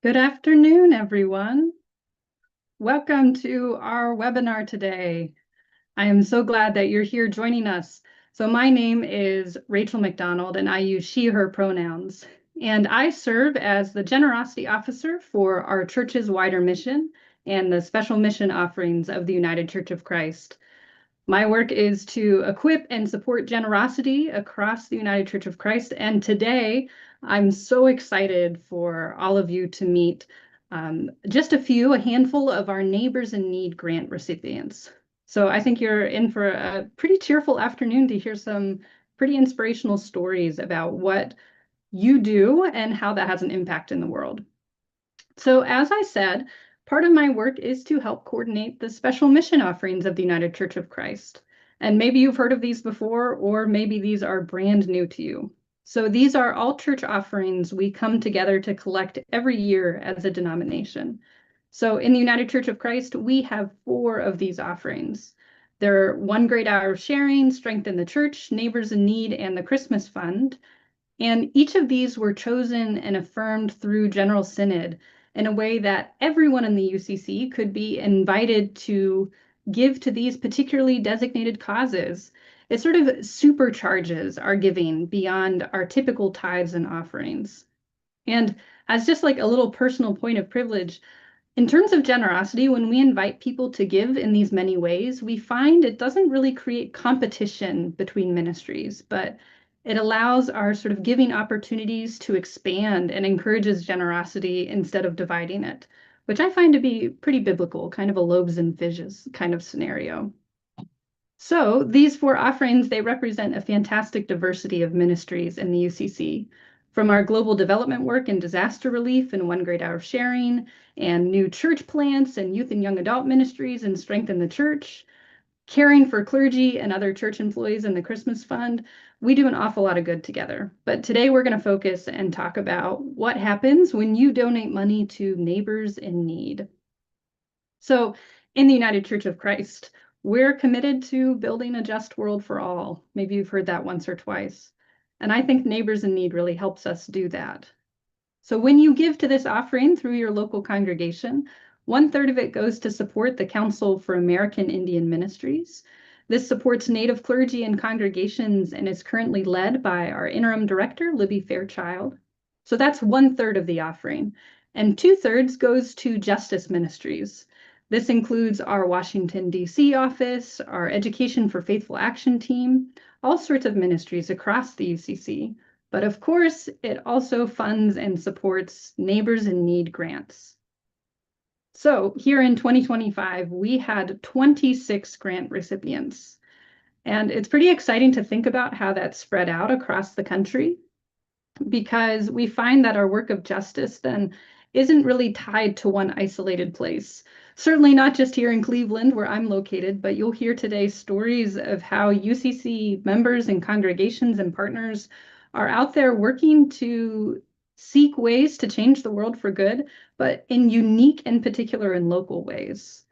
Good afternoon, everyone. Welcome to our webinar today. I am so glad that you're here joining us. So my name is Rachel McDonald, and I use she, her pronouns. And I serve as the Generosity Officer for our church's wider mission and the special mission offerings of the United Church of Christ. My work is to equip and support generosity across the United Church of Christ. And today, I'm so excited for all of you to meet just a handful of our Neighbors in Need grant recipients. So I think you're in for a pretty cheerful afternoon to hear some pretty inspirational stories about what you do and how that has an impact in the world. So as I said, part of my work is to help coordinate the special mission offerings of the United Church of Christ. And maybe you've heard of these before, or maybe these are brand new to you. So these are all church offerings we come together to collect every year as a denomination. So in the United Church of Christ, we have 4 of these offerings. They're One Great Hour of Sharing, Strengthen the Church, Neighbors in Need, and the Christmas Fund. And each of these were chosen and affirmed through General Synod in a way that everyone in the UCC could be invited to give to these particularly designated causes. It sort of supercharges our giving beyond our typical tithes and offerings. And as just like a little personal point of privilege, in terms of generosity, when we invite people to give in these many ways, we find it doesn't really create competition between ministries, but it allows our sort of giving opportunities to expand and encourages generosity instead of dividing it, which I find to be pretty biblical, kind of a loaves and fishes kind of scenario. So these 4 offerings, they represent a fantastic diversity of ministries in the UCC, from our global development work in disaster relief and One Great Hour of Sharing, and new church plants and youth and young adult ministries and Strengthen the Church, caring for clergy and other church employees in the Christmas Fund. We do an awful lot of good together. But today we're going to focus and talk about what happens when you donate money to neighbors in need. So in the United Church of Christ, we're committed to building a just world for all. Maybe you've heard that once or twice. And I think Neighbors in Need really helps us do that. So when you give to this offering through your local congregation, 1/3 of it goes to support the Council for American Indian Ministries. This supports Native clergy and congregations and is currently led by our interim director, Libby Fairchild. So that's 1/3 of the offering. And 2/3 goes to Justice Ministries. This includes our Washington, D.C. office, our Education for Faithful Action team, all sorts of ministries across the UCC. But of course, it also funds and supports Neighbors in Need grants. So here in 2025, we had 26 grant recipients. And it's pretty exciting to think about how that's spread out across the country, because we find that our work of justice then isn't really tied to one isolated place. Certainly not just here in Cleveland, where I'm located, but you'll hear today stories of how UCC members and congregations and partners are out there working to seek ways to change the world for good, but in unique and particular and local ways.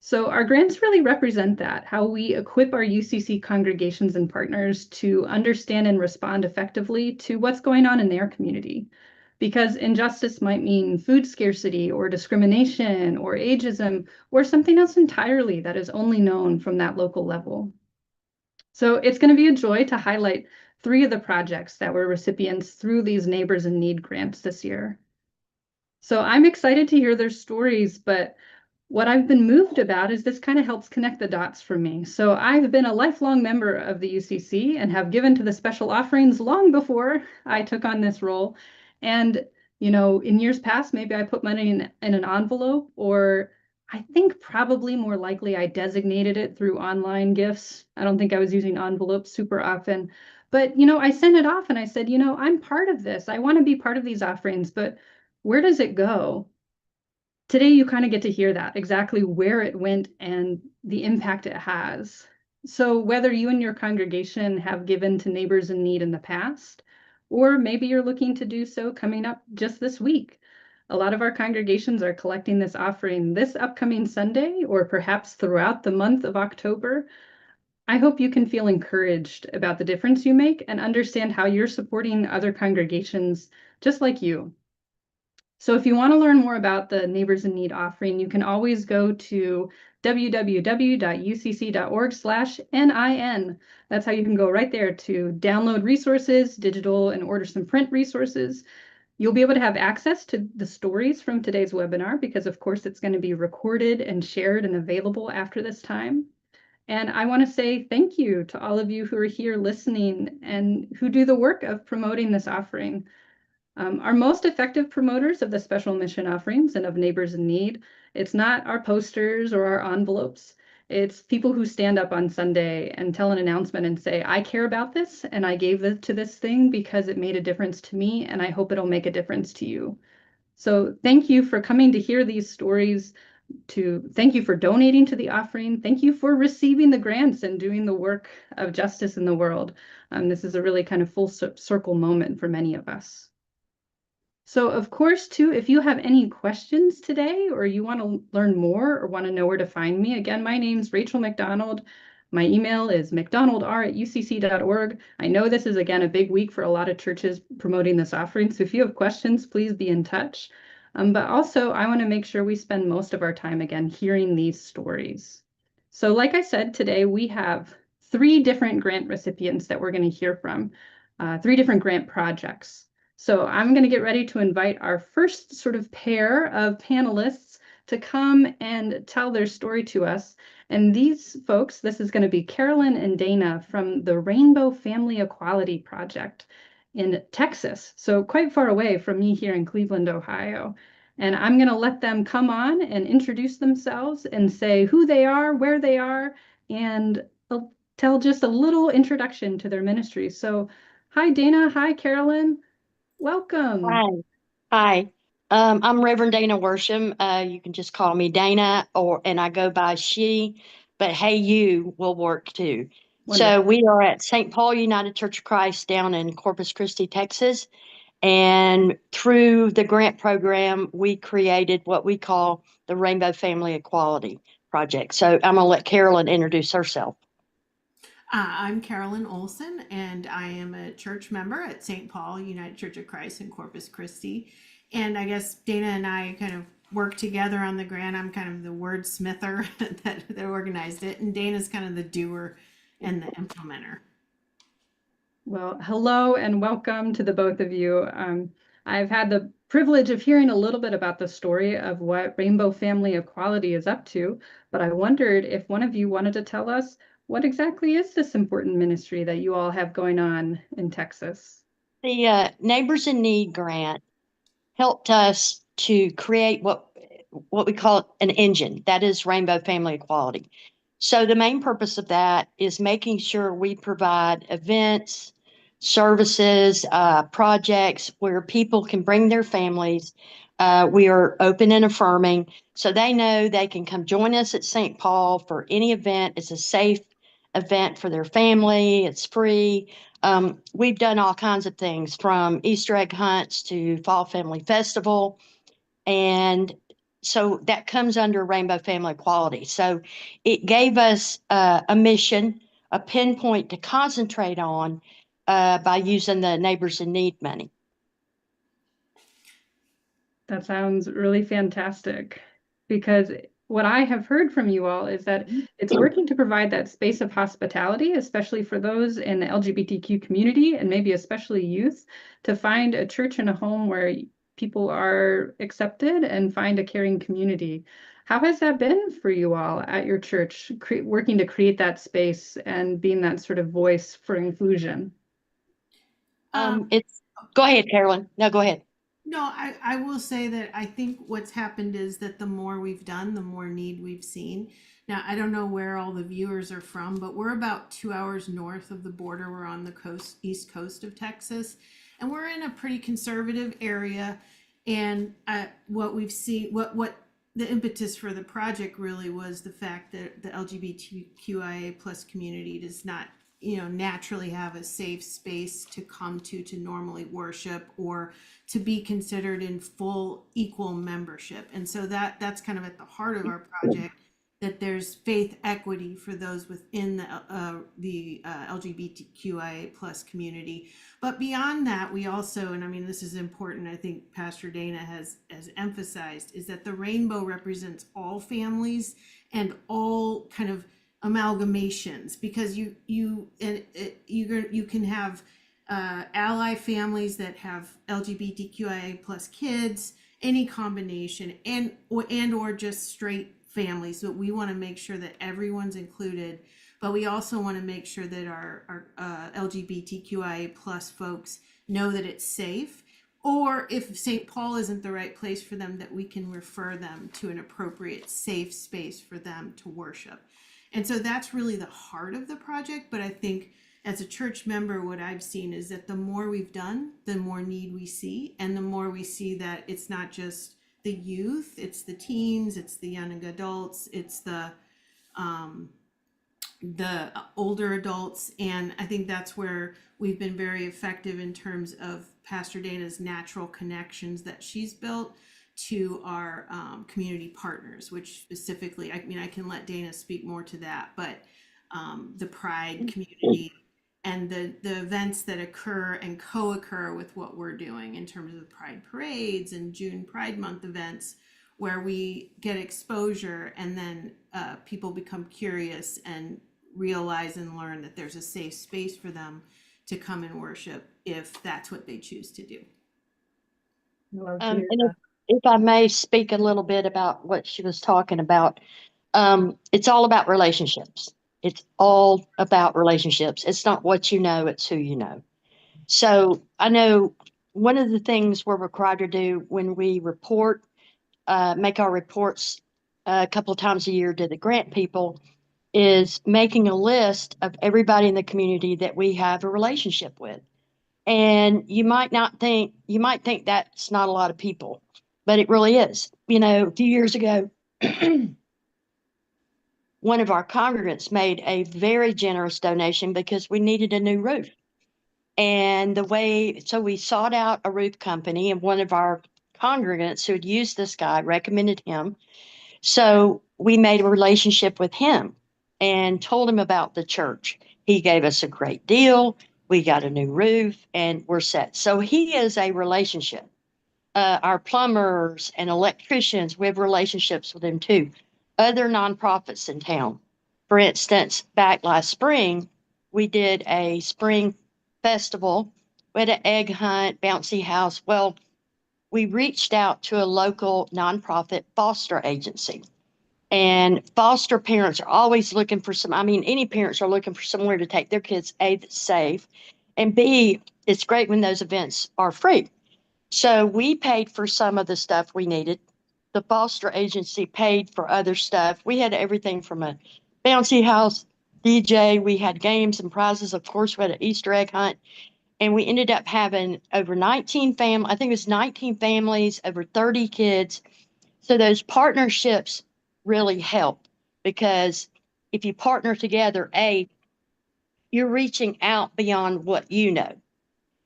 So our grants really represent that, how we equip our UCC congregations and partners to understand and respond effectively to what's going on in their community. Because injustice might mean food scarcity or discrimination or ageism or something else entirely that is only known from that local level. So it's going to be a joy to highlight 3 of the projects that were recipients through these Neighbors in Need grants this year. So I'm excited to hear their stories, but what I've been moved about is this kind of helps connect the dots for me. So I've been a lifelong member of the UCC and have given to the special offerings long before I took on this role. And, in years past, maybe I put money in an envelope, or I think probably more likely I designated it through online gifts. I don't think I was using envelopes super often. But, I sent it off and I said, I'm part of this. I want to be part of these offerings, but where does it go? Today, you kind of get to hear that, exactly where it went and the impact it has. So whether you and your congregation have given to Neighbors in Need in the past, or maybe you're looking to do so coming up just this week. A lot of our congregations are collecting this offering this upcoming Sunday, or perhaps throughout the month of October. I hope you can feel encouraged about the difference you make and understand how you're supporting other congregations just like you. So if you want to learn more about the Neighbors in Need offering, you can always go to www.ucc.org/NIN. That's how you can go right there to download resources, digital and order some print resources. You'll be able to have access to the stories from today's webinar because, of course, it's going to be recorded and shared and available after this time. And I want to say thank you to all of you who are here listening and who do the work of promoting this offering. Our most effective promoters of the special mission offerings and of Neighbors in Need, it's not our posters or our envelopes. It's people who stand up on Sunday and tell an announcement and say, I care about this and I gave it to this thing because it made a difference to me and I hope it'll make a difference to you. So thank you for coming to hear these stories, thank you for donating to the offering. Thank you for receiving the grants and doing the work of justice in the world. This is a really kind of full circle moment for many of us. So of course, too, if you have any questions today or you want to learn more or want to know where to find me, again, my name's Rachel McDonald. My email is mcdonaldr@ucc.org. I know this is, again, a big week for a lot of churches promoting this offering. So if you have questions, please be in touch. But also, I want to make sure we spend most of our time, again, hearing these stories. So like I said, today we have 3 different grant recipients that we're going to hear from, 3 different grant projects. So I'm going to get ready to invite our first sort of pair of panelists to come and tell their story to us. And these folks, this is going to be Carolyn and Dana from the Rainbow Family Equality Project in Texas, so quite far away from me here in Cleveland, Ohio. And I'm going to let them come on and introduce themselves and say who they are, where they are, and tell just a little introduction to their ministry. So hi, Dana. Hi, Carolyn. Welcome. Hi. Hi. I'm Reverend Dana Worsham. You can just call me Dana, and I go by she, but hey, you will work too. Wonderful. So we are at St. Paul United Church of Christ down in Corpus Christi, Texas. And through the grant program, we created what we call the Rainbow Family Equality Project. So I'm going to let Carolyn introduce herself. I'm Carolyn Olson, and I am a church member at St. Paul United Church of Christ in Corpus Christi. And I guess Dana and I kind of work together on the grant. I'm kind of the wordsmither that organized it, and Dana's kind of the doer and the implementer. Well, hello and welcome to the both of you. I've had the privilege of hearing a little bit about the story of what Rainbow Family Equality is up to, but I wondered if one of you wanted to tell us what exactly is this important ministry that you all have going on in Texas? The Neighbors in Need grant helped us to create what we call an engine, that is Rainbow Family Equality. So the main purpose of that is making sure we provide events, services, projects where people can bring their families. We are open and affirming, so they know they can come join us at St. Paul for any event. It's a safe event for their family. It's free. We've done all kinds of things from Easter egg hunts to Fall Family Festival. And so that comes under Rainbow Family Equality. So it gave us a mission, a pinpoint to concentrate on by using the Neighbors in Need money. That sounds really fantastic, because what I have heard from you all is that it's working to provide that space of hospitality, especially for those in the LGBTQ community and maybe especially youth, to find a church and a home where people are accepted and find a caring community. How has that been for you all at your church, working to create that space and being that sort of voice for inclusion? Go ahead, Carolyn. No, go ahead. No, I will say that I think what's happened is that the more we've done, the more need we've seen. Now, I don't know where all the viewers are from, but we're about 2 hours north of the border. We're on the east coast of Texas, and we're in a pretty conservative area. And what we've seen, what the impetus for the project really was the fact that the LGBTQIA plus community does not naturally have a safe space to come to normally worship or to be considered in full equal membership. And so that's kind of at the heart of our project. that there's faith equity for those within the LGBTQIA plus community. But beyond that, we also, and I mean, this is important, I think Pastor Dana has emphasized, is that the rainbow represents all families and all kind of amalgamations, because you can have ally families that have LGBTQIA plus kids, any combination, and or just straight families. But we want to make sure that everyone's included, but we also want to make sure that our LGBTQIA plus folks know that it's safe, or if St. Paul isn't the right place for them, that we can refer them to an appropriate safe space for them to worship. And so that's really the heart of the project. But I think as a church member, what I've seen is that the more we've done, the more need we see, and the more we see that it's not just the youth, it's the teens, it's the young adults, it's the older adults. And I think that's where we've been very effective in terms of Pastor Dana's natural connections that she's built to our community partners, which specifically, I mean, I can let Dana speak more to that, but the Pride community and the events that occur and co-occur with what we're doing in terms of the Pride parades and June Pride Month events, where we get exposure and then people become curious and realize and learn that there's a safe space for them to come and worship if that's what they choose to do. And if I may speak a little bit about what she was talking about, it's all about relationships. It's all about relationships. It's not what you know, it's who you know. So I know one of the things we're required to do when we report, make our reports a couple of times a year to the grant people, is making a list of everybody in the community that we have a relationship with. And you might think that's not a lot of people, but it really is. You know, a few years ago, one of our congregants made a very generous donation because we needed a new roof. And so we sought out a roof company, and one of our congregants who had used this guy recommended him. So we made a relationship with him and told him about the church. He gave us a great deal. We got a new roof and we're set. So he is a relationship. Our plumbers and electricians, we have relationships with them too. Other nonprofits in town. For instance, back last spring, we did a spring festival. We had an egg hunt, bouncy house. Well, we reached out to a local nonprofit foster agency. And foster parents are always looking for any parents are looking for somewhere to take their kids, A, that's safe, and B, it's great when those events are free. So we paid for some of the stuff we needed. The foster agency paid for other stuff. We had everything from a bouncy house, DJ, we had games and prizes. Of course, we had an Easter egg hunt. And we ended up having over 19 families, I think it was 19 families, over 30 kids. So those partnerships really help, because if you partner together, you're reaching out beyond what you know.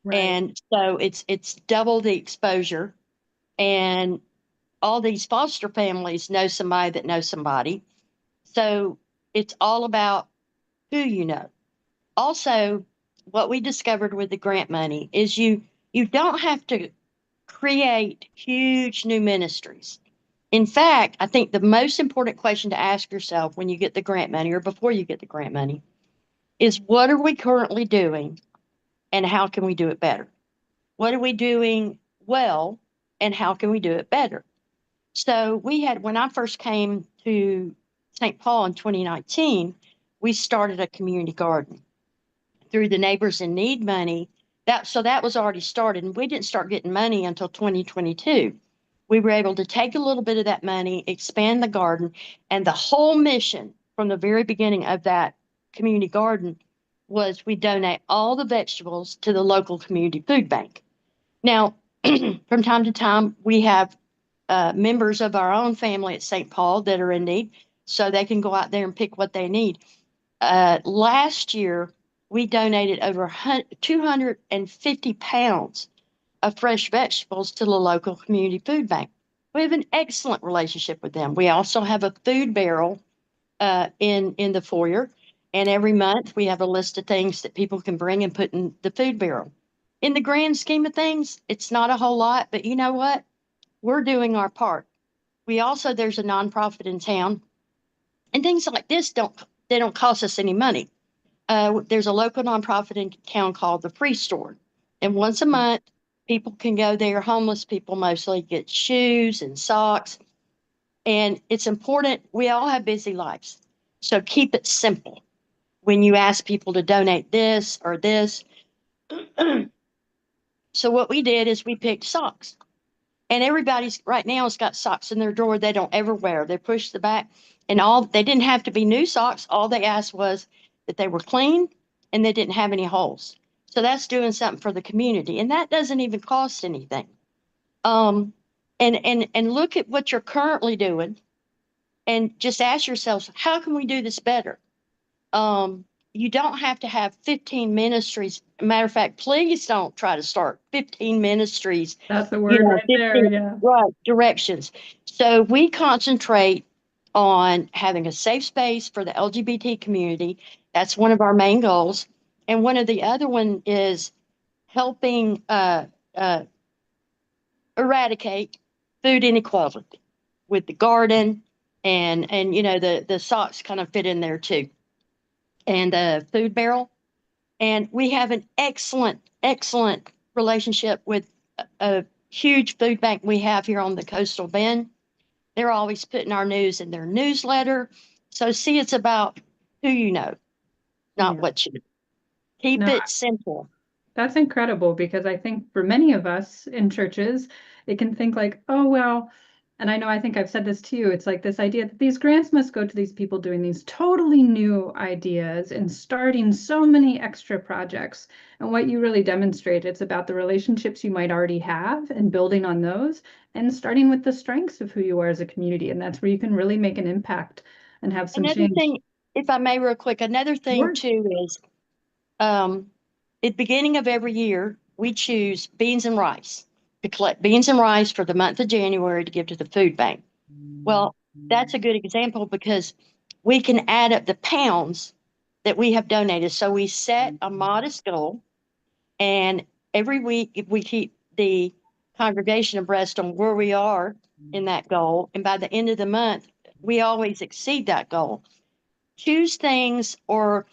Right. And so it's double the exposure. And all these foster families know somebody that knows somebody. So it's all about who you know. Also, what we discovered with the grant money is you don't have to create huge new ministries. In fact, I think the most important question to ask yourself when you get the grant money or before you get the grant money is, what are we currently doing and how can we do it better? What are we doing well and how can we do it better? So when I first came to St. Paul in 2019, we started a community garden through the Neighbors in Need money. That was already started, and we didn't start getting money until 2022. We were able to take a little bit of that money, expand the garden, and the whole mission from the very beginning of that community garden was we donate all the vegetables to the local community food bank. Now, from time to time, we have members of our own family at St. Paul that are in need, so they can go out there and pick what they need. Last year, we donated over 250 pounds of fresh vegetables to the local community food bank. We have an excellent relationship with them. We also have a food barrel in the foyer. And every month we have a list of things that people can bring and put in the food barrel. In the grand scheme of things, it's not a whole lot, but you know what? We're doing our part. There's a nonprofit in town, and things like this don't cost us any money. There's a local nonprofit in town called the Free Store. And once a month, people can go there, homeless people mostly, get shoes and socks. And it's important. We all have busy lives. So keep it simple. When you ask people to donate this or this. So what we did is we picked socks. And everybody's right now has got socks in their drawer they don't ever wear. They're pushed to the back. And they didn't have to be new socks. All they asked was that they were clean and they didn't have any holes. So that's doing something for the community. And that doesn't even cost anything. And look at what you're currently doing and just ask yourselves, how can we do this better? You don't have to have 15 ministries. Matter of fact, please don't try to start 15 ministries. That's the word right there. Yeah. Right, directions. So we concentrate on having a safe space for the LGBT community. That's one of our main goals. And one of the other one is helping eradicate food inequality with the garden and the socks kind of fit in there too. And the food barrel. And we have an excellent relationship with a huge food bank we have here on the coastal bend. They're always putting our news in their newsletter. So see, it's about who you know, not what you know. Keep it simple. That's incredible, because I think for many of us in churches, it can think like, oh, well, and I think I've said this to you, it's like this idea that these grants must go to these people doing these totally new ideas and starting so many extra projects. And what you really demonstrate, it's about the relationships you might already have and building on those and starting with the strengths of who you are as a community. And that's where you can really make an impact and have some Another change. thing, if I may real quick, another thing too is at the beginning of every year, we choose beans and rice to collect beans and rice for the month of January to give to the food bank. Well, that's a good example because we can add up the pounds that we have donated. So we set a modest goal, and every week we keep the congregation abreast on where we are in that goal. And by the end of the month, we always exceed that goal. Choose things or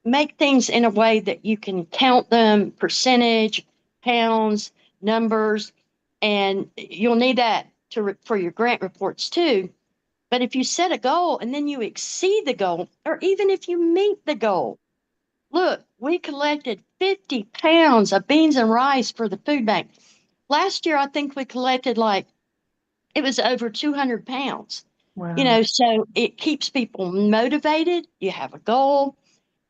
make things in a way that you can count them, percentage, pounds, numbers, and you'll need that for your grant reports too. But if you set a goal and then you exceed the goal, or even if you meet the goal, look, we collected 50 pounds of beans and rice for the food bank. Last year, I think we collected it was over 200 pounds. Wow. So it keeps people motivated. You have a goal.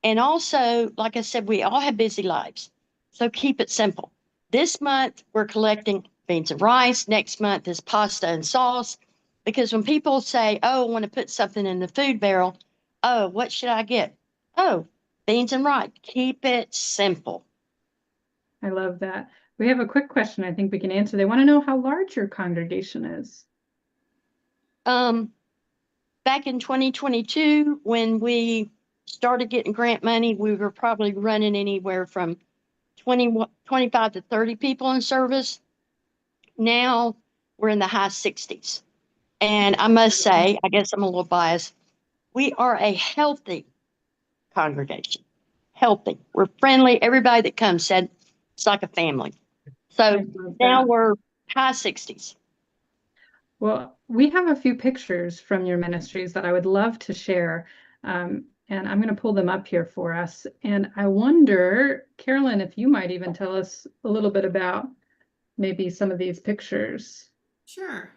And also, like I said, we all have busy lives. So keep it simple. This month, we're collecting beans and rice. Next month is pasta and sauce. Because when people say, oh, I want to put something in the food barrel, oh, what should I get? Oh, beans and rice. Keep it simple. I love that. We have a quick question I think we can answer. They want to know how large your congregation is. Back in 2022, when we started getting grant money, we were probably running anywhere from 25 to 30 people in service. Now we're in the high 60s. And I must say, I guess I'm a little biased, we are a healthy congregation. Healthy. We're friendly. Everybody that comes said it's like a family. So now we're high 60s. Well, we have a few pictures from your ministries that I would love to share. And I'm going to pull them up here for us. And I wonder, Carolyn, if you might even tell us a little bit about maybe some of these pictures. Sure.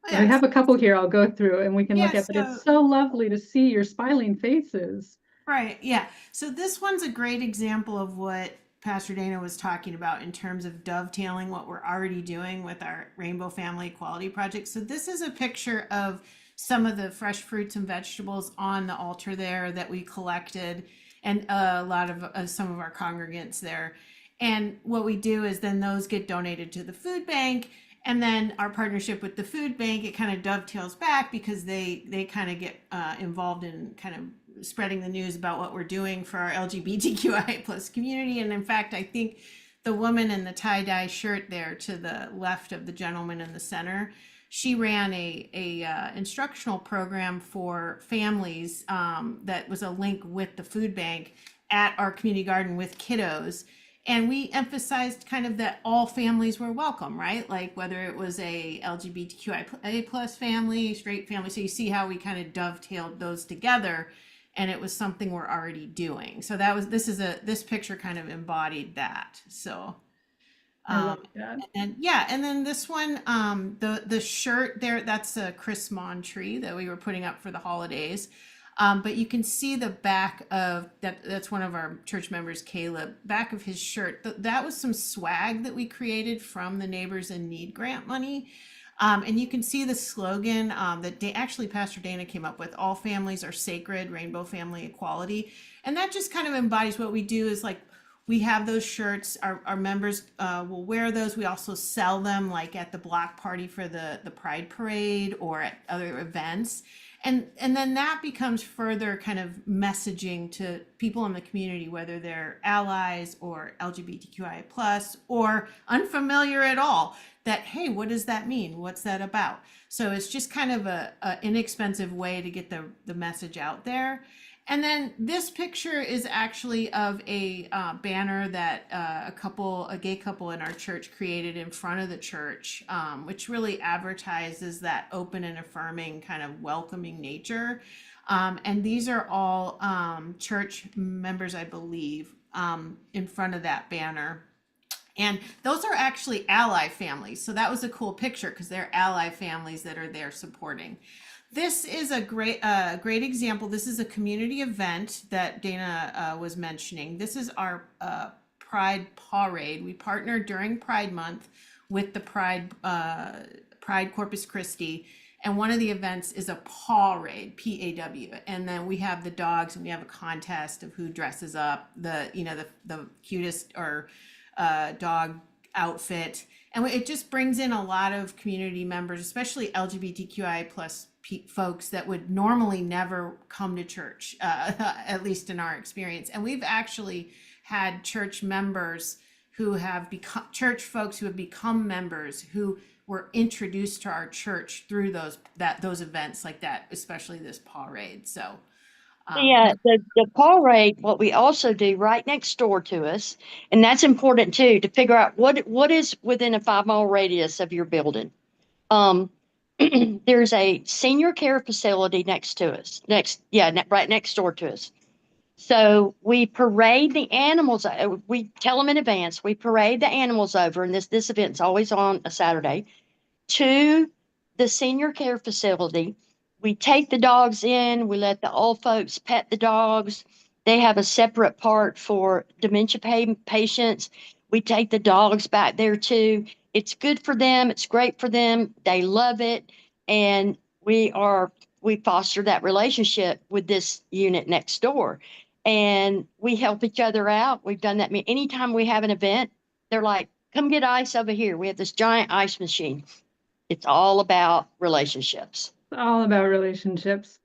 Oh, I have a couple here I'll go through and we can look at, but it's so lovely to see your smiling faces. Right. Yeah. So this one's a great example of what Pastor Dana was talking about in terms of dovetailing what we're already doing with our Rainbow Family Equality Project. So this is a picture of some of the fresh fruits and vegetables on the altar there that we collected, and a lot of some of our congregants there. And what we do is then those get donated to the food bank, And then our partnership with the food bank, it kind of dovetails back because they kind of get involved in kind of spreading the news about what we're doing for our LGBTQIA plus community. And in fact, I think the woman in the tie-dye shirt there to the left of the gentleman in the center, she ran a instructional program for families that was a link with the food bank at our community garden with kiddos. And we emphasized kind of that all families were welcome, right? Like whether it was a LGBTQIA plus family, straight family. So you see how we kind of dovetailed those together, and it was something we're already doing. So this picture kind of embodied that. So I love that. and yeah, and then this one, the shirt there, that's a Christmas tree that we were putting up for the holidays. But you can see the back of that's one of our church members, Caleb, back of his shirt. That was some swag that we created from the Neighbors in Need grant money. And you can see the slogan that actually Pastor Dana came up with: all families are sacred, rainbow family equality. And that just kind of embodies what we do. Is like, we have those shirts, our members will wear those. We also sell them like at the block party for the Pride Parade or at other events. And then that becomes further kind of messaging to people in the community, whether they're allies or LGBTQIA plus or unfamiliar at all, that, hey, what does that mean? What's that about? So it's just kind of a inexpensive way to get the message out there. And then this picture is actually of a banner that a gay couple in our church created in front of the church, which really advertises that open and affirming kind of welcoming nature. And these are all church members, I believe, in front of that banner. And those are actually ally families. So that was a cool picture because they're ally families that are there supporting. This is a great example. This is a community event that Dana was mentioning. This is our Pride Parade. We partnered during Pride Month with the Pride Corpus Christi, and one of the events is a parade, P-A-W. And then we have the dogs, and we have a contest of who dresses up the cutest or dog outfit. And it just brings in a lot of community members, especially LGBTQI plus folks that would normally never come to church, at least in our experience. And we've actually had church members who have become church folks who have become members who were introduced to our church through those events like that, especially this parade. So the parade, what we also do right next door to us, and that's important too, to figure out what is within a 5-mile radius of your building. There's a senior care facility next to us, right next door to us. So we parade the animals. We tell them in advance. We parade the animals over, and this event's always on a Saturday, to the senior care facility. We take the dogs in. We let the old folks pet the dogs. They have a separate part for dementia patients. We take the dogs back there too. It's good for them. It's great for them. They love it. And we foster that relationship with this unit next door. And we help each other out. We've done that. Anytime we have an event, they're like, come get ice over here. We have this giant ice machine. It's all about relationships. It's all about relationships.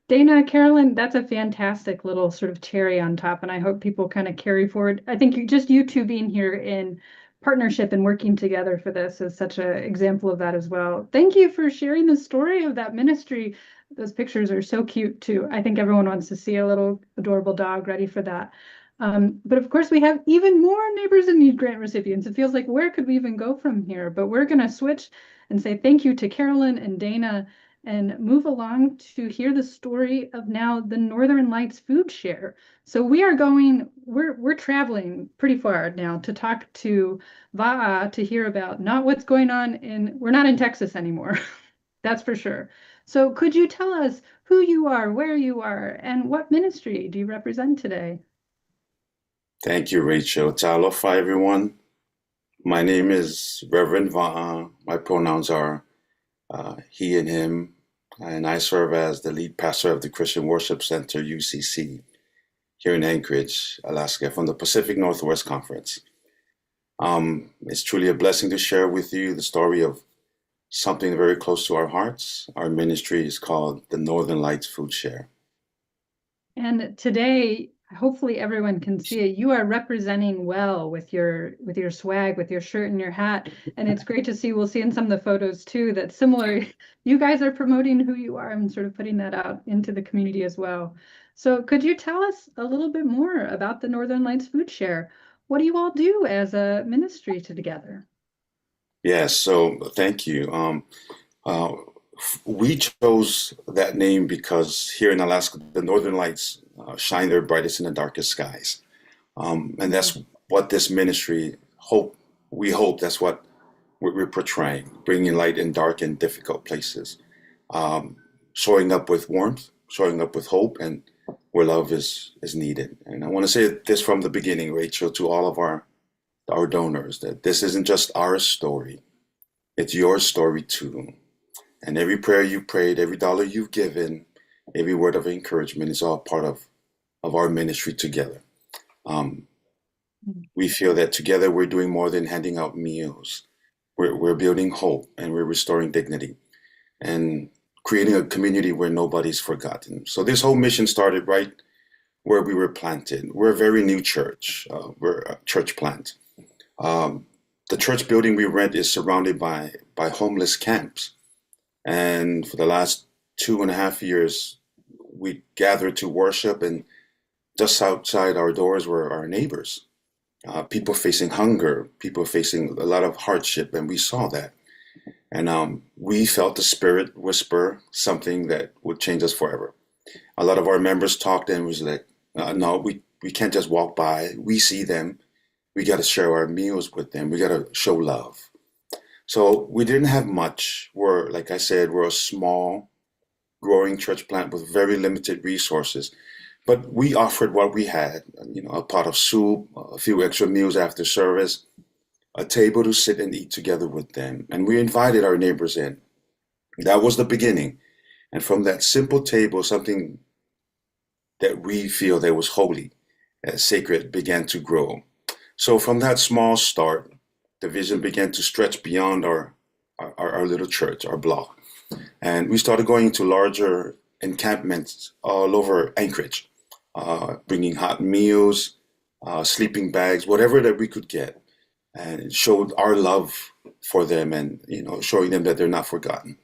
Dana, Carolyn, that's a fantastic little sort of cherry on top, and I hope people kind of carry forward. I think you two being here in partnership and working together for this is such an example of that as well. Thank you for sharing the story of that ministry. Those pictures are so cute too. I think everyone wants to see a little adorable dog ready for that. But of course, we have even more Neighbors in Need grant recipients. It feels like, where could we even go from here? But we're going to switch and say thank you to Carolyn and Dana and move along to hear the story of now the Northern Lights Food Share. So we're traveling pretty far now to talk to Va'a to hear about not what's going on we're not in Texas anymore, that's for sure. So could you tell us who you are, where you are, and what ministry do you represent today? Thank you, Rachel. Talofa, everyone. My name is Reverend Va'a. My pronouns are he and him, and I serve as the lead pastor of the Christian Worship Center, UCC, here in Anchorage, Alaska, from the Pacific Northwest Conference. It's truly a blessing to share with you the story of something very close to our hearts. Our ministry is called the Northern Lights Food Share. And today, hopefully everyone can see it. You are representing well with your swag, with your shirt and your hat. And it's great to see. We'll see in some of the photos too that similar, you guys are promoting who you are and sort of putting that out into the community as well. So could you tell us a little bit more about the Northern Lights Food Share? What do you all do as a ministry together? Yes, so thank you. Uh, we chose that name because here in Alaska, the Northern Lights shine their brightest in the darkest skies. And that's what this ministry we hope that's what we're portraying, bringing light in dark and difficult places, showing up with warmth, showing up with hope, and where love is needed. And I want to say this from the beginning, Rachel, to all of our donors, that this isn't just our story, it's your story too. And every prayer you prayed, every dollar you've given, every word of encouragement is all part of our ministry together. We feel that together we're doing more than handing out meals. We're building hope, and we're restoring dignity and creating a community where nobody's forgotten. So this whole mission started right where we were planted. We're a very new church. We're a church plant. The church building we rent is surrounded by homeless camps. And for the last 2.5 years, we gathered to worship, and just outside our doors were our neighbors, people facing hunger, people facing a lot of hardship, and we saw that. And we felt the Spirit whisper something that would change us forever. A lot of our members talked and was like, no, we can't just walk by. We see them. We got to share our meals with them. We got to show love. So we didn't have much. Like I said, we're a small, growing church plant with very limited resources. But we offered what we had, a pot of soup, a few extra meals after service, a table to sit and eat together with them. And we invited our neighbors in. That was the beginning. And from that simple table, something that we feel that was holy, sacred, began to grow. So from that small start, the vision began to stretch beyond our little church, our block. And we started going to larger encampments all over Anchorage, bringing hot meals, sleeping bags, whatever that we could get, and it showed our love for them and, showing them that they're not forgotten.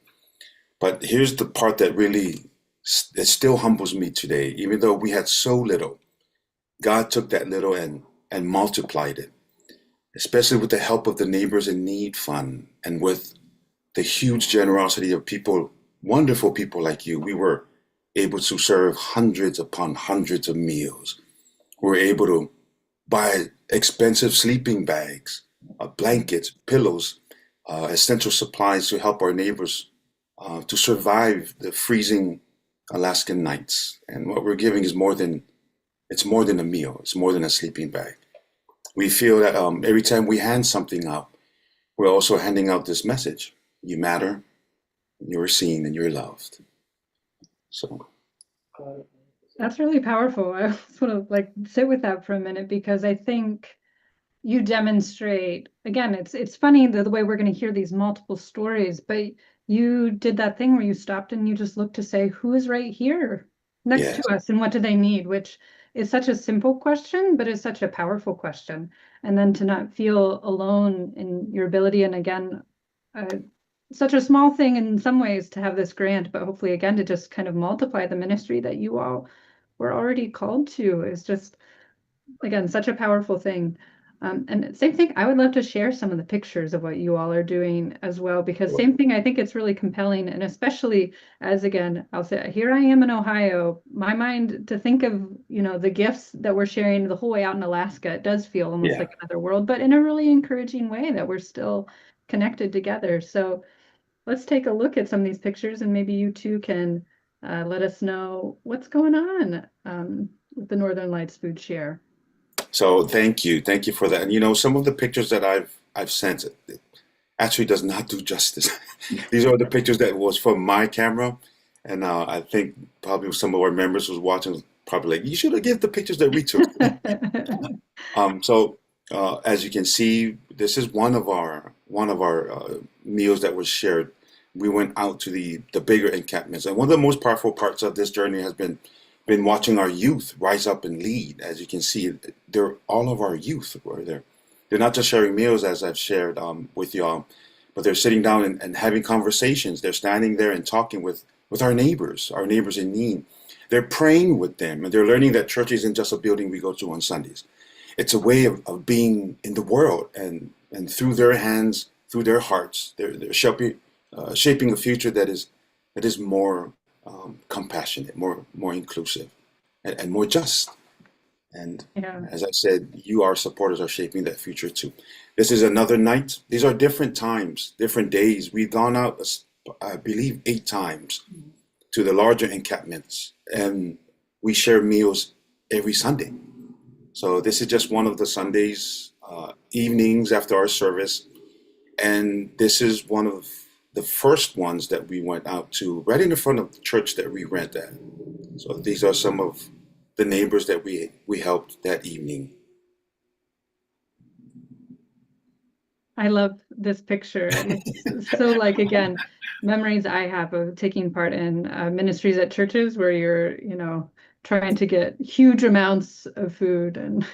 But here's the part that really, it still humbles me today. Even though we had so little, God took that little and multiplied it, especially with the help of the Neighbors in Need Fund and with the huge generosity of people, wonderful people like you. We were able to serve hundreds upon hundreds of meals. We were able to buy expensive sleeping bags, blankets, pillows, essential supplies to help our neighbors to survive the freezing Alaskan nights. And what we're giving is more than a meal. It's more than a sleeping bag. We feel that every time we hand something out, we're also handing out this message. You matter, you're seen, and you're loved. So that's really powerful. I just want to sit with that for a minute, because I think you demonstrate, again, it's funny the way we're going to hear these multiple stories, but you did that thing where you stopped and you just looked to say, who is right here next to us and what do they need, which is such a simple question, but it's such a powerful question. And then to not feel alone in your ability. And again, such a small thing in some ways to have this grant, but hopefully again, to just kind of multiply the ministry that you all were already called to is just, again, such a powerful thing. And same thing, I would love to share some of the pictures of what you all are doing as well, because same thing, I think it's really compelling. And especially as, again, I'll say, here I am in Ohio, my mind to think of, the gifts that we're sharing the whole way out in Alaska, it does feel almost like another world, but in a really encouraging way that we're still connected together. So let's take a look at some of these pictures, and maybe you two can let us know what's going on with the Northern Lights Food Share. So thank you for that. And some of the pictures that I've sent actually does not do justice. These are the pictures that was from my camera, and I think probably some of our members was watching, probably like, you should have given the pictures that we took. So as you can see, this is one of our meals that was shared. we went out to the bigger encampments. And one of the most powerful parts of this journey has been watching our youth rise up and lead. As you can see, they're all of our youth were there. They're not just sharing meals, as I've shared with y'all, but they're sitting down and having conversations. They're standing there and talking with our neighbors in need. They're praying with them, and they're learning that church isn't just a building we go to on Sundays. It's a way of being in the world, and through their hands, through their hearts, they're shaping a future that is more compassionate, more inclusive, and more just. And Yeah. as I said, you, our supporters, are shaping that future too. This is another night. These are different times, different days. We've gone out, I believe, 8 times to the larger encampments, and we share meals every Sunday. So this is just one of the Sundays, evenings after our service. And this is one of the first ones that we went out to right in the front of the church that we rent at. So these are some of the neighbors that we helped that evening. I love this picture. And it's so like, again, memories I have of taking part in ministries at churches where you're, trying to get huge amounts of food and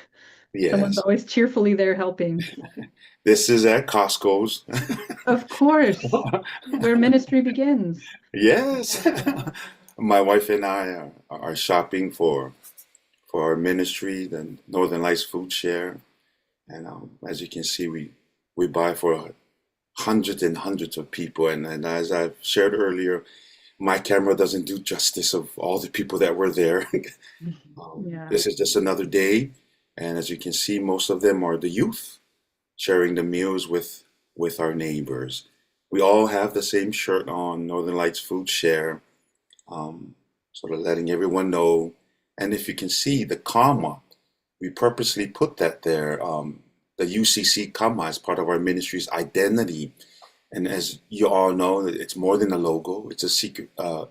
someone's Yes, always cheerfully there helping. this is at Costco's. Of course, where ministry begins. Yes, my wife and I are shopping for our ministry, the Northern Lights Food Share, and as you can see, we buy for hundreds and hundreds of people, and as I've shared earlier, my camera doesn't do justice of all the people that were there. Yeah. This is just another day, and as you can see, most of them are the youth sharing the meals with our neighbors. We all have the same shirt on, Northern Lights Food Share, sort of letting everyone know. And if you can see the comma, we purposely put that there. The UCC comma is part of our ministry's identity. And as you all know, it's more than a logo. It's a secret, a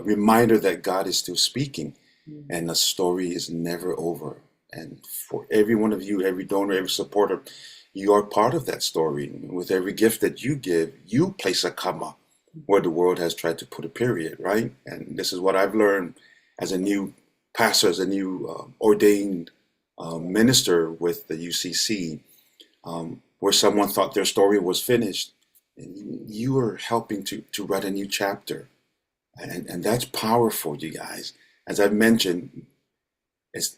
reminder that God is still speaking, and the story is never over. And for every one of you, every donor, every supporter, you are part of that story. With every gift that you give, you place a comma where the world has tried to put a period, right? And this is what I've learned as a new pastor, as a new ordained minister with the UCC. Where someone thought their story was finished, and you are helping to write a new chapter. And that's powerful, you guys. As I've mentioned,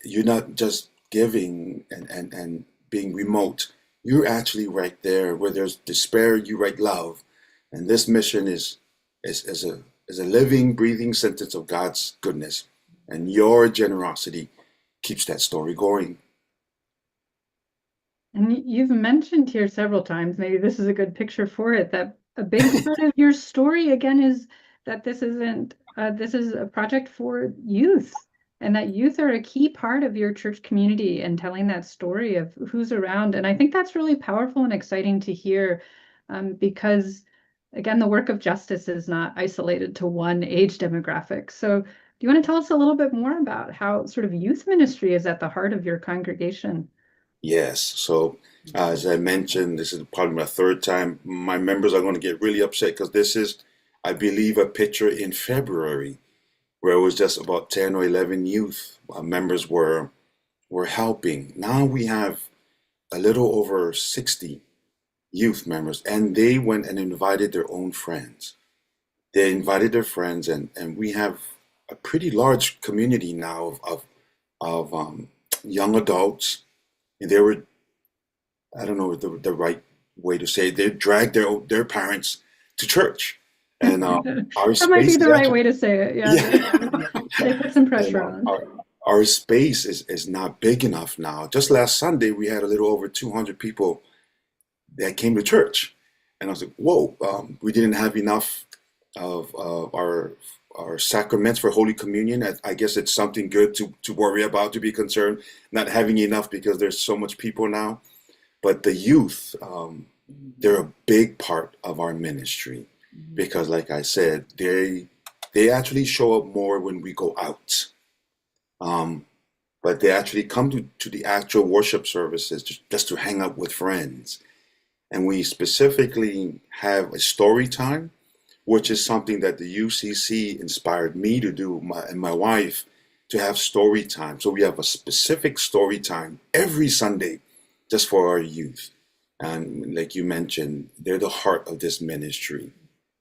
you're not just giving and being remote. You're actually right there. Where there's despair, you write love. And this mission is a living, breathing sentence of God's goodness. And your generosity keeps that story going. And you've mentioned here several times, maybe this is a good picture for it, that a big part of your story, again, is that this is a project for youth, and that youth are a key part of your church community and telling that story of who's around. And I think that's really powerful and exciting to hear, because, again, the work of justice is not isolated to one age demographic. So do you want to tell us a little bit more about how sort of youth ministry is at the heart of your congregation? Yes. So, as I mentioned, this is probably my 3rd time. My members are going to get really upset because this is, I believe, a picture in February where it was just about 10 or 11 youth members were helping. Now we have a little over 60 youth members, and they went and invited their own friends. They invited their friends, and we have a pretty large community now of young adults. And they were, I don't know the right way to say it, they dragged their parents to church. And our That might be space the is right actually, way to say it. Yeah. yeah. They put some And pressure on. our space is not big enough now. Just last Sunday, we had a little over 200 people that came to church. And I was like, whoa, we didn't have enough of our sacraments for Holy Communion. I guess it's something good to worry about, to be concerned, not having enough because there's so much people now. But the youth, they're a big part of our ministry because, like I said, they actually show up more when we go out. But they actually come to the actual worship services just to hang out with friends. And we specifically have a story time which is something that the UCC inspired me to do, and my wife, to have story time. So we have a specific story time every Sunday just for our youth. And like you mentioned, they're the heart of this ministry.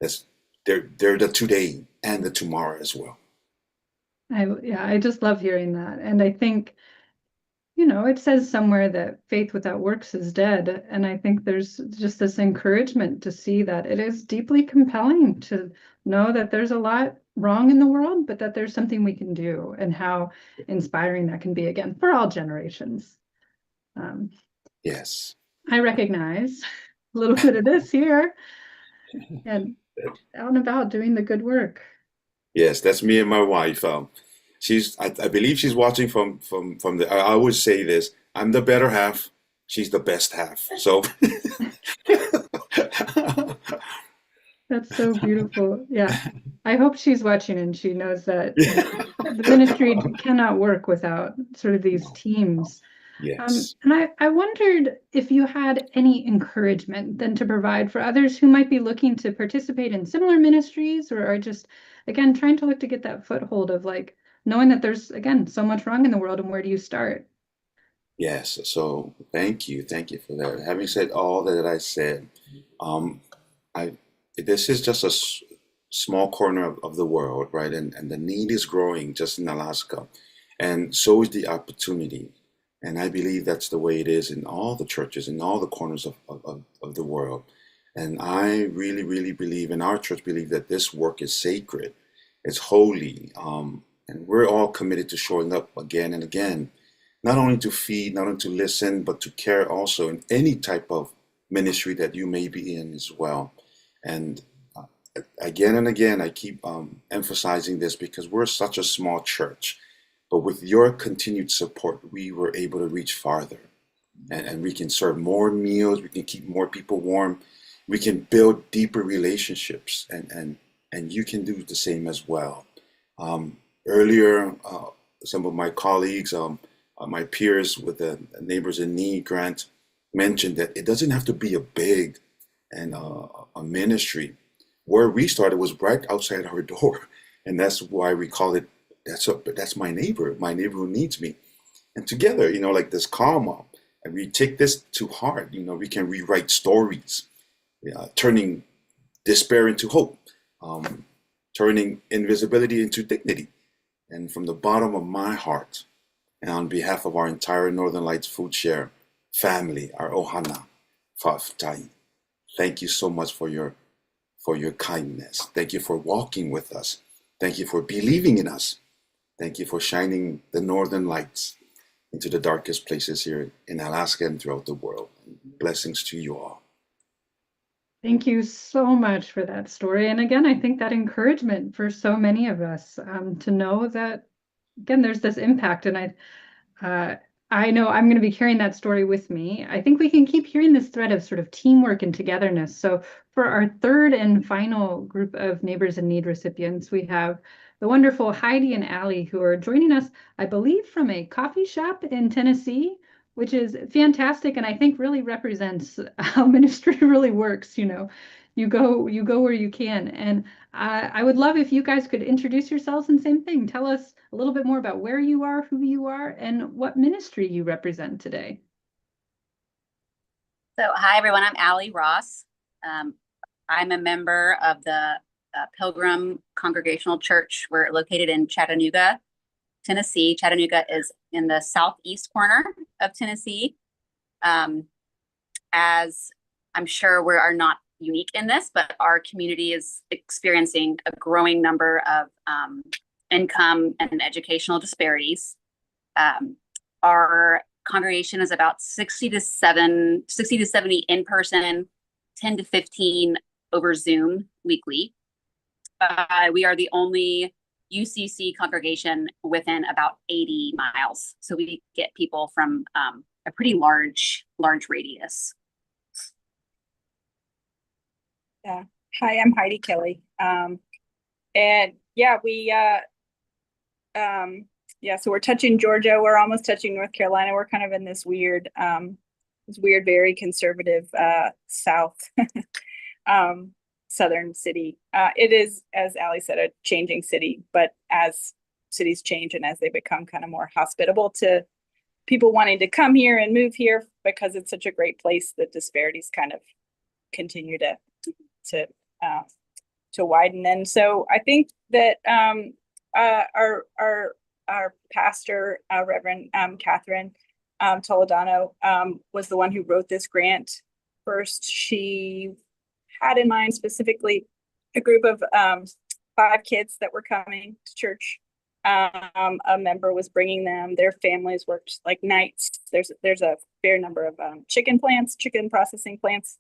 That's they're the today and the tomorrow as well. I just love hearing that. And I think, it says somewhere that faith without works is dead. And I think there's just this encouragement to see that it is deeply compelling to know that there's a lot wrong in the world, but that there's something we can do, and how inspiring that can be, again, for all generations. Yes. I recognize a little bit of this here and out and about doing the good work. Yes, that's me and my wife. I believe she's watching from the. I always say this: I'm the better half. She's the best half. So That's so beautiful. Yeah. I hope she's watching and she knows that the ministry cannot work without sort of these teams. yes, And I wondered if you had any encouragement then to provide for others who might be looking to participate in similar ministries, or are just, again, trying to look to get that foothold of like knowing that there's, again, so much wrong in the world, and where do you start? yes. So thank you for that. Having said all that I said, um, I this is just a small corner of the world, right? And the need is growing just in Alaska, and so is the opportunity. And I believe that's the way it is in all the churches, in all the corners of the world. And I really, really believe, and our church believe, that this work is sacred, it's holy, and we're all committed to showing up again and again, not only to feed, not only to listen, but to care also in any type of ministry that you may be in as well. And again and again, I keep emphasizing this because we're such a small church. But with your continued support, we were able to reach farther, and we can serve more meals, we can keep more people warm, we can build deeper relationships, and you can do the same as well. Earlier, some of my colleagues, my peers with the Neighbors in Need grant mentioned that it doesn't have to be a big and a ministry. Where we started was right outside our door, and that's why we call it that's my neighbor who needs me. And together, like this karma, and we take this to heart. We can rewrite stories, turning despair into hope, turning invisibility into dignity. And from the bottom of my heart, and on behalf of our entire Northern Lights Food Share family, our Ohana Fa'afetai, thank you so much for your kindness. Thank you for walking with us. Thank you for believing in us. Thank you for shining the northern lights into the darkest places here in Alaska and throughout the world. Blessings to you all. Thank you so much for that story. And again, I think that encouragement for so many of us to know that, again, there's this impact. And I know I'm going to be carrying that story with me. I think we can keep hearing this thread of sort of teamwork and togetherness. So for our third and final group of Neighbors in Need recipients, we have the wonderful Heidi and Allie, who are joining us, I believe, from a coffee shop in Tennessee, which is fantastic, and I think really represents how ministry really works. You go where you can. And I would love if you guys could introduce yourselves, and same thing, tell us a little bit more about where you are, who you are, and what ministry you represent today. So, hi everyone, I'm Allie Ross. I'm a member of the Pilgrim Congregational Church. We're located in Chattanooga, Tennessee. Chattanooga is in the southeast corner of Tennessee. As I'm sure we are not unique in this, but our community is experiencing a growing number of income and educational disparities. Our congregation is about 60 to 70 in person, 10 to 15 over Zoom weekly. We are the only UCC congregation within about 80 miles. So we get people from a pretty large radius. Yeah. Hi, I'm Heidi Kelly. And yeah, so we're touching Georgia. We're almost touching North Carolina. We're kind of in this weird, very conservative South. southern city. It is, as Allie said, a changing city, but as cities change and as they become kind of more hospitable to people wanting to come here and move here because it's such a great place, the disparities kind of continue to widen. And so I think that our pastor, Reverend Catherine Toledano, was the one who wrote this grant first. She had in mind specifically a group of 5 kids that were coming to church. A member was bringing them. Their families worked like nights. There's a fair number of chicken processing plants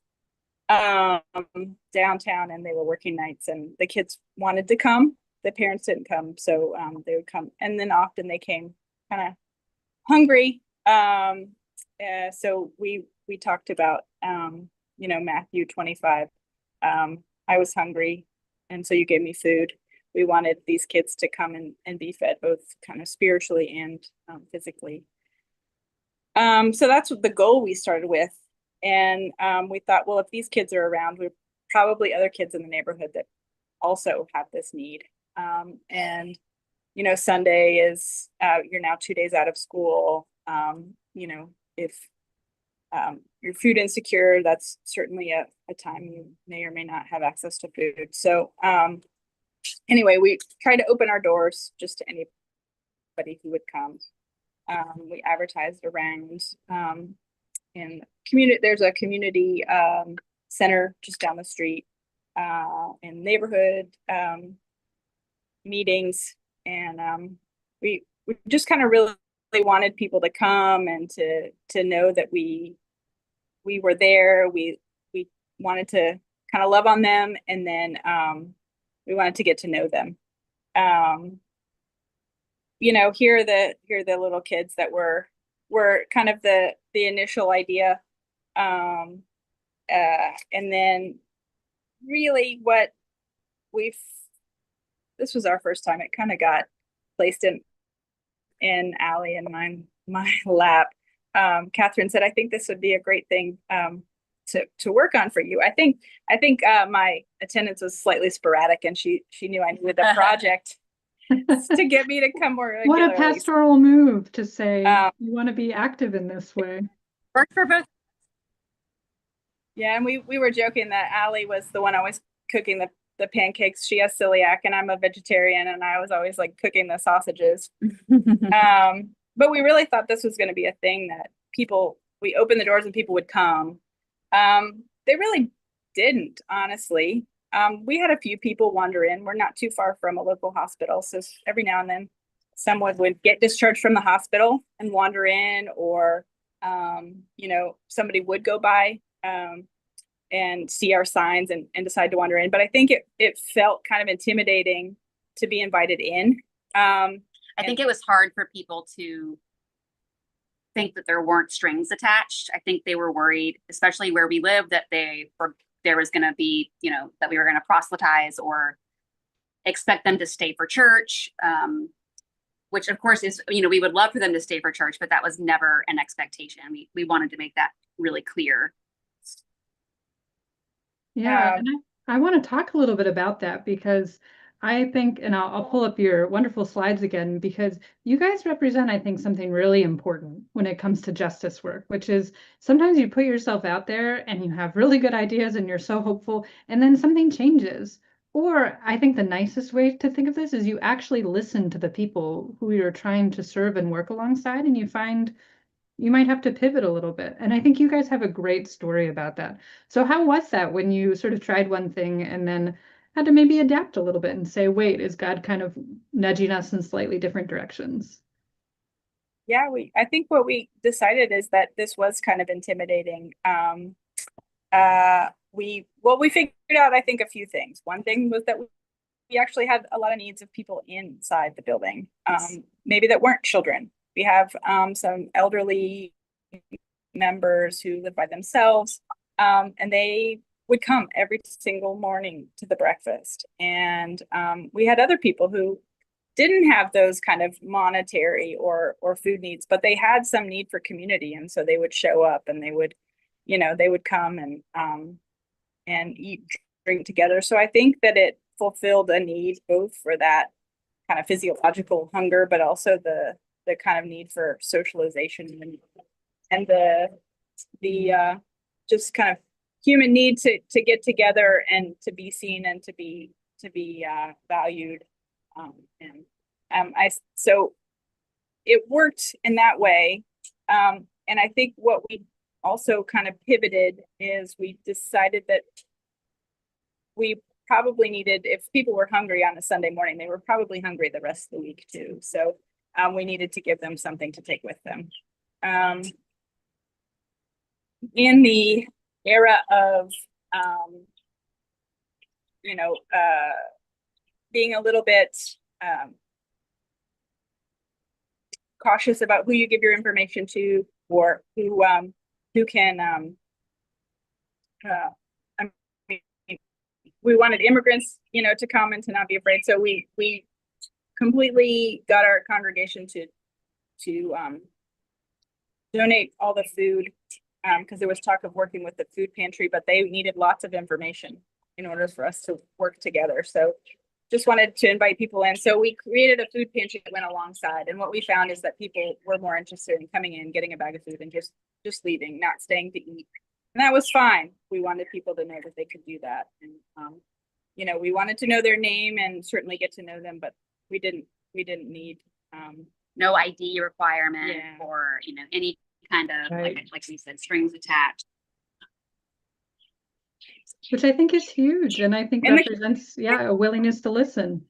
downtown, and they were working nights, and the kids wanted to come. The parents didn't come, so they would come, and then often they came kind of hungry. So we talked about Matthew 25. I was hungry, and so you gave me food. We wanted these kids to come and be fed both kind of spiritually and physically. So that's what the goal we started with. And we thought, well, if these kids are around, we're probably other kids in the neighborhood that also have this need. And, Sunday is, you're now 2 days out of school. If you're food insecure, that's certainly a time you may or may not have access to food. So anyway, we tried to open our doors just to anybody who would come. We advertised around in community. There's a community center just down the street, in neighborhood meetings, and we just kind of really wanted people to come and to know that we were there. We wanted to kind of love on them, and then we wanted to get to know them. Here are the little kids that were kind of the initial idea. And then really this was our first time. It kind of got placed in Allie and my lap. Catherine said, I think this would be a great thing to work on for you. I think my attendance was slightly sporadic, and she knew I needed a project to get me to come more regularly. What a pastoral move to say you want to be active in this way. Work for both. Yeah, and we were joking that Allie was the one always cooking the pancakes. She has celiac, and I'm a vegetarian, and I was always like cooking the sausages. But we really thought this was going to be a thing that we opened the doors and people would come. They really didn't, honestly. We had a few people wander in. We're not too far from a local hospital, so every now and then someone would get discharged from the hospital and wander in, or somebody would go by and see our signs and decide to wander in. But I think it felt kind of intimidating to be invited in. I think it was hard for people to think that there weren't strings attached. I think they were worried, especially where we live, that there was going to be, that we were going to proselytize or expect them to stay for church, which of course is, we would love for them to stay for church, but that was never an expectation. We wanted to make that really clear. Yeah, and I want to talk a little bit about that, because I think, and I'll pull up your wonderful slides again, because you guys represent, I think, something really important when it comes to justice work, which is sometimes you put yourself out there and you have really good ideas and you're so hopeful, and then something changes. Or I think the nicest way to think of this is you actually listen to the people who you're trying to serve and work alongside, and you find you might have to pivot a little bit. And I think you guys have a great story about that. So how was that when you sort of tried one thing and then had to maybe adapt a little bit and say, wait, is God kind of nudging us in slightly different directions? Yeah, I think what we decided is that this was kind of intimidating. We figured out, I think, a few things. One thing was that we actually had a lot of needs of people inside the building, maybe that weren't children. We have some elderly members who live by themselves, and they would come every single morning to the breakfast. And we had other people who didn't have those kind of monetary or food needs, but they had some need for community. And so they would show up and they would come and eat, bring together. So I think that it fulfilled a need both for that kind of physiological hunger, but also the kind of need for socialization and the just kind of human need to get together and to be seen and to be valued. So it worked in that way. And I think what we also kind of pivoted is we decided that we probably needed, if people were hungry on a Sunday morning, they were probably hungry the rest of the week too. So we needed to give them something to take with them. In the era of, being a little bit cautious about who you give your information to, or who can, I mean, we wanted immigrants, to come and to not be afraid. So we completely got our congregation to donate all the food, because there was talk of working with the food pantry, but they needed lots of information in order for us to work together. So just wanted to invite people in. So we created a food pantry that went alongside. And what we found is that people were more interested in coming in, getting a bag of food, and just leaving, not staying to eat. And that was fine. We wanted people to know that they could do that. And, we wanted to know their name and certainly get to know them, but we didn't need, no ID requirement, Yeah. or, any kind of, Right. like we said, strings attached. Which I think is huge, and I think And represents, a willingness to listen.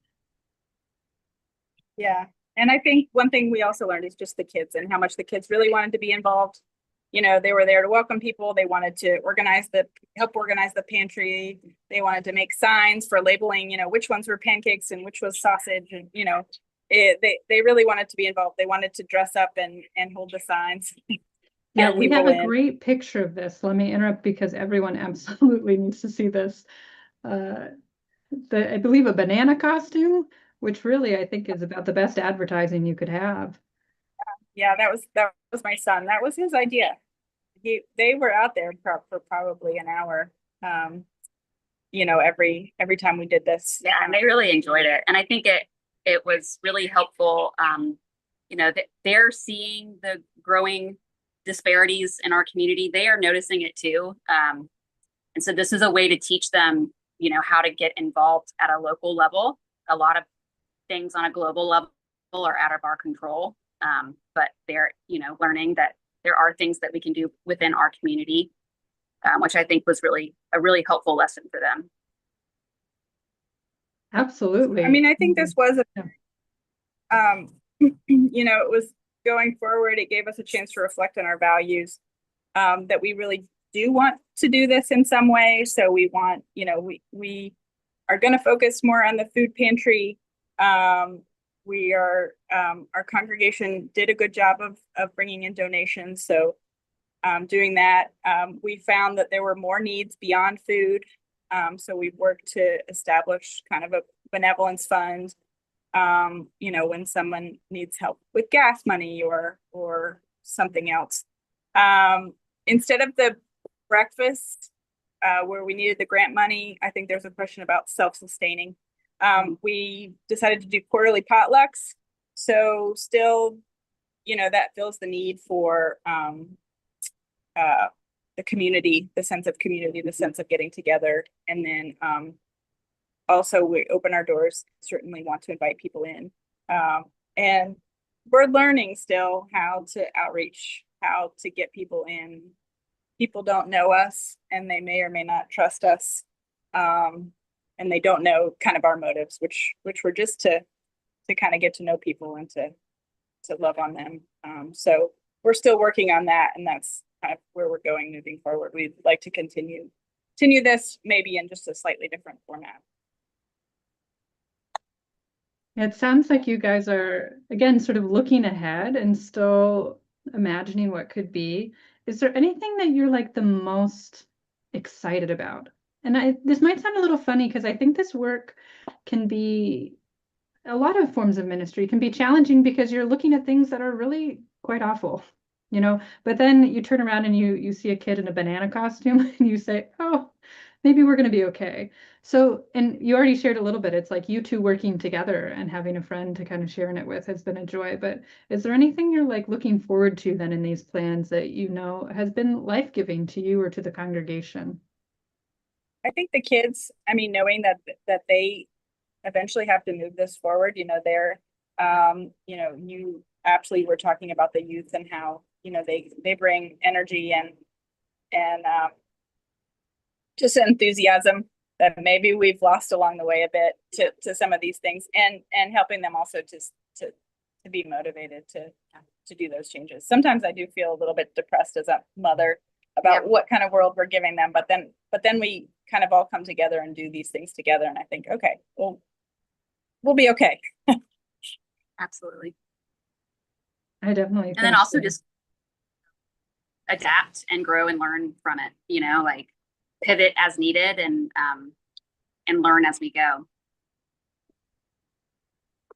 Yeah. And I think one thing we also learned is just the kids and how much the kids really wanted to be involved. They were there to welcome people. They wanted to help organize the pantry. They wanted to make signs for labeling, which ones were pancakes and which was sausage. And, they really wanted to be involved. They wanted to dress up and hold the signs. Yeah, we have a in. great picture of this. Let me interrupt because everyone absolutely needs to see this. I believe a banana costume, which really I think is about the best advertising you could have. Yeah, that was my son. That was his idea. They were out there for probably an hour. Every time we did this. Yeah, and they really enjoyed it. And I think it was really helpful. They're seeing the growing disparities in our community. They are noticing it too. And so this is a way to teach them, how to get involved at a local level. A lot of things on a global level are out of our control. But they're, learning that there are things that we can do within our community, which I think was a really helpful lesson for them. Absolutely. I mean, I think this was it was going forward. It gave us a chance to reflect on our values, that we really do want to do this in some way. So we want, we are going to focus more on the food pantry. We are, our congregation did a good job of bringing in donations. So doing that, we found that there were more needs beyond food. So we've worked to establish kind of a benevolence fund, when someone needs help with gas money or something else. Instead of the breakfast, where we needed the grant money, I think there's a question about self-sustaining. We decided to do quarterly potlucks. So still, that fills the need for the community, the sense of community, the sense of getting together. And then also we open our doors, certainly want to invite people in. And we're learning still how to outreach, how to get people in. People don't know us and they may or may not trust us. And they don't know kind of our motives, which were just to kind of get to know people and to love on them. So we're still working on that, and that's kind of where we're going moving forward. We'd like to continue this maybe in just a slightly different format. It sounds like you guys are, again, sort of looking ahead and still imagining what could be. Is there anything that you're like the most excited about? And this might sound a little funny because I think this work can be, a lot of forms of ministry can be challenging because you're looking at things that are really quite awful, but then you turn around and you see a kid in a banana costume and you say, oh, maybe we're going to be okay. So, and you already shared a little bit. It's like you two working together and having a friend to kind of sharing it with has been a joy. But is there anything you're like looking forward to then in these plans that you know has been life-giving to you or to the congregation? I think the kids, I mean, knowing that they eventually have to move this forward, they're you absolutely were talking about the youth and how, they bring energy and just enthusiasm that maybe we've lost along the way a bit to some of these things, and helping them also to be motivated to do those changes. Sometimes I do feel a little bit depressed as a mother about what kind of world we're giving them, but then we kind of all come together and do these things together, and I think, okay, well, we'll be okay. Absolutely. I definitely And then think also so. just adapt and grow and learn from it, like pivot as needed and learn as we go.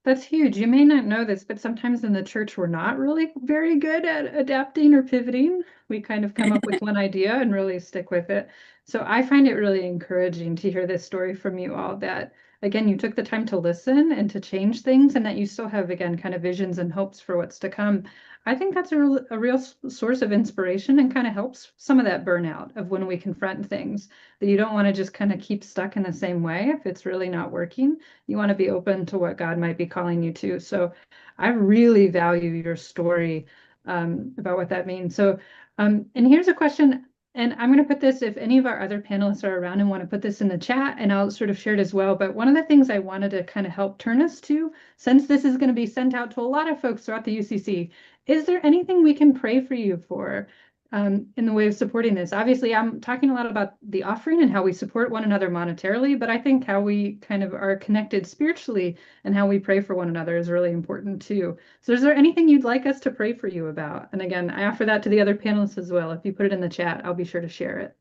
That's huge. You may not know this, but sometimes in the church, we're not really very good at adapting or pivoting. We kind of come up with one idea and really stick with it. So I find it really encouraging to hear this story from you all that, again, you took the time to listen and to change things, and that you still have, again, kind of visions and hopes for what's to come. I think that's a real source of inspiration and kind of helps some of that burnout of when we confront things, that you don't want to just kind of keep stuck in the same way if it's really not working. You want to be open to what God might be calling you to. So I really value your story about what that means. So, and here's a question, and I'm going to put this, if any of our other panelists are around and want to put this in the chat, and I'll sort of share it as well. But one of the things I wanted to kind of help turn us to, since this is going to be sent out to a lot of folks throughout the UCC, is there anything we can pray for you for? In the way of supporting this. Obviously, I'm talking a lot about the offering and how we support one another monetarily, but I think how we kind of are connected spiritually and how we pray for one another is really important too. So is there anything you'd like us to pray for you about? And again, I offer that to the other panelists as well. If you put it in the chat, I'll be sure to share it.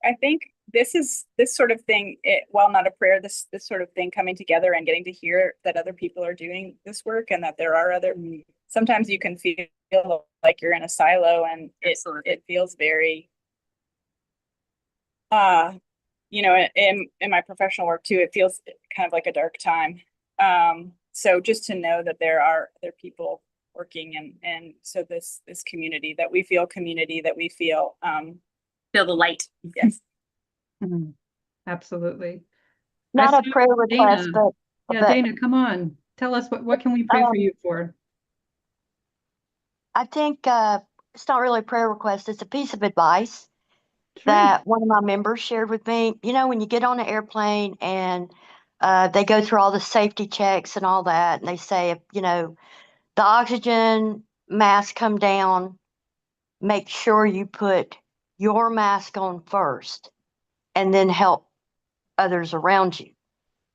I think this sort of thing, while not a prayer, this sort of thing coming together and getting to hear that other people are doing this work and that there are other. Sometimes you can feel like you're in a silo, and it feels very. In my professional work too, it feels kind of like a dark time. So just to know that there are other people working, and so this community that we feel Feel the light. Yes. Absolutely. Not a prayer request, Dana. but Yeah, Dana, come on. Tell us what can we pray for you for? I think it's not really a prayer request. It's a piece of advice Sure. that one of my members shared with me. When you get on an airplane and they go through all the safety checks and all that, and they say, if, the oxygen mask come down, make sure you put your mask on first and then help others around you.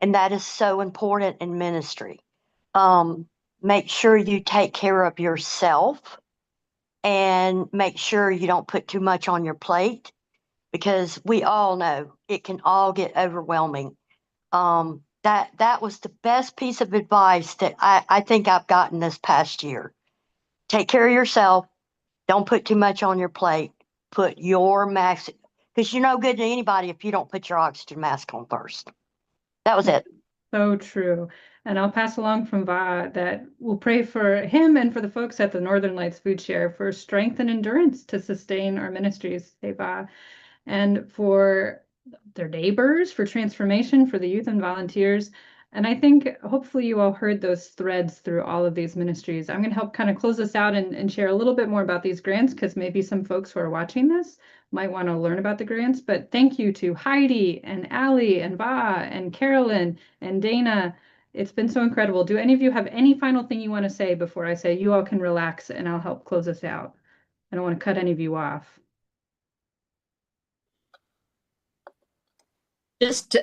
And that is so important in ministry. Make sure you take care of yourself and make sure you don't put too much on your plate, because we all know it can all get overwhelming. That was the best piece of advice that I think I've gotten this past year. Take care of yourself. Don't put too much on your plate. Put your mask, because you're no good to anybody if you don't put your oxygen mask on first. That was it. So true. And I'll pass along from Va that we'll pray for him and for the folks at the Northern Lights Food Share for strength and endurance to sustain our ministries, hey Va, and for their neighbors, for transformation, for the youth and volunteers. And I think hopefully you all heard those threads through all of these ministries. I'm going to help kind of close this out and share a little bit more about these grants, because maybe some folks who are watching this might want to learn about the grants. But thank you to Heidi and Allie and Va and Carolyn and Dana. It's been so incredible. Do any of you have any final thing you want to say before I say you all can relax and I'll help close this out? I don't want to cut any of you off. Just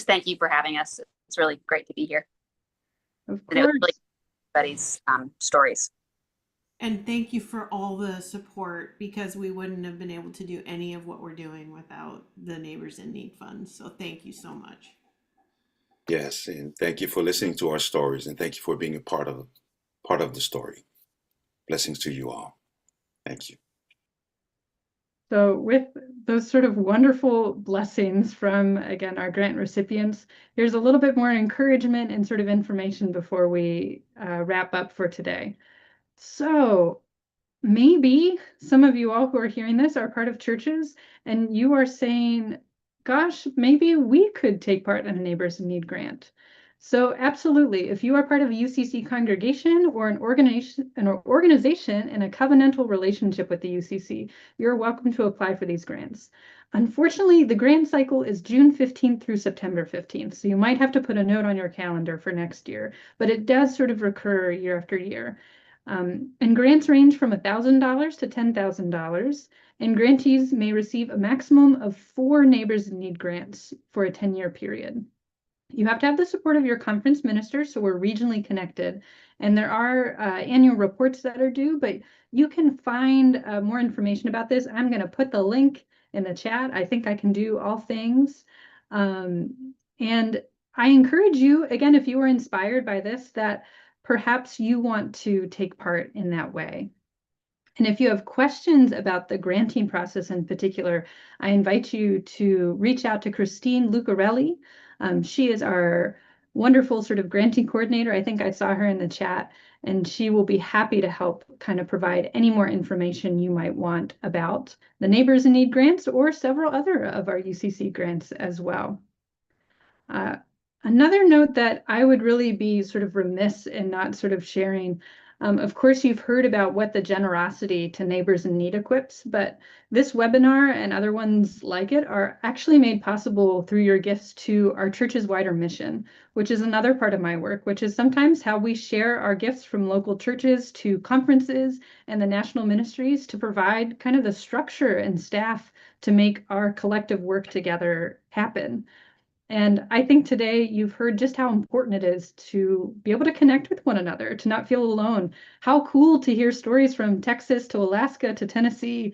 thank you for having us. It's really great to be here. Of And it was course. really everybody's stories. And thank you for all the support, because we wouldn't have been able to do any of what we're doing without the Neighbors in Need Fund. So thank you so much. Yes, and thank you for listening to our stories, and thank you for being a part of the story. Blessings to you all. Thank you. So with those sort of wonderful blessings from, again, our grant recipients, here's a little bit more encouragement and sort of information before we wrap up for today. So maybe some of you all who are hearing this are part of churches and you are saying, gosh, maybe we could take part in a Neighbors in Need grant. So absolutely, if you are part of a UCC congregation or an organization in a covenantal relationship with the UCC, you're welcome to apply for these grants. Unfortunately, the grant cycle is June 15th through September 15th, so you might have to put a note on your calendar for next year, but it does sort of recur year after year. And grants range from $1,000 to $10,000, and grantees may receive a maximum of 4 Neighbors in Need grants for a 10-year period. You have to have the support of your conference minister, so we're regionally connected. And there are annual reports that are due, but you can find more information about this. I'm going to put the link in the chat. I think I can do all things. And I encourage you, again, if you were inspired by this, that perhaps you want to take part in that way. And if you have questions about the granting process in particular, I invite you to reach out to Christine Lucarelli. She is our wonderful sort of granting coordinator. I think I saw her in the chat, and she will be happy to help kind of provide any more information you might want about the Neighbors in Need grants or several other of our UCC grants as well. Another note that I would really be sort of remiss in not sort of sharing. Of course, you've heard about what the generosity to Neighbors in Need equips, but this webinar and other ones like it are actually made possible through your gifts to our church's wider mission, which is another part of my work, which is sometimes how we share our gifts from local churches to conferences and the national ministries to provide kind of the structure and staff to make our collective work together happen. And I think today you've heard just how important it is to be able to connect with one another, to not feel alone. How cool to hear stories from Texas to Alaska to Tennessee.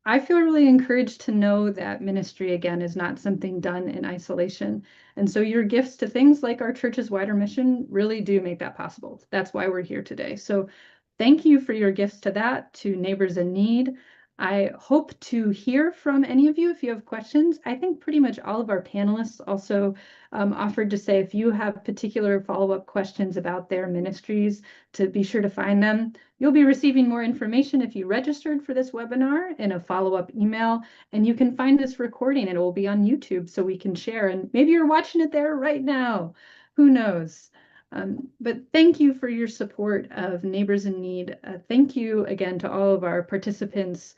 I feel really encouraged to know that ministry, again, is not something done in isolation. And so your gifts to things like our church's wider mission really do make that possible. That's why we're here today. So thank you for your gifts to that, to Neighbors in Need. I hope to hear from any of you if you have questions. I think pretty much all of our panelists also offered to say if you have particular follow-up questions about their ministries, to be sure to find them. You'll be receiving more information if you registered for this webinar in a follow-up email, and you can find this recording. It will be on YouTube so we can share, and maybe you're watching it there right now. Who knows? But thank you for your support of Neighbors in Need. Thank you again to all of our participants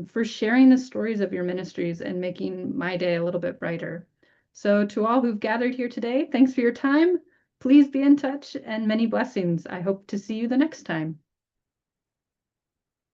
for sharing the stories of your ministries and making my day a little bit brighter. So to all who've gathered here today, thanks for your time. Please be in touch and many blessings. I hope to see you the next time.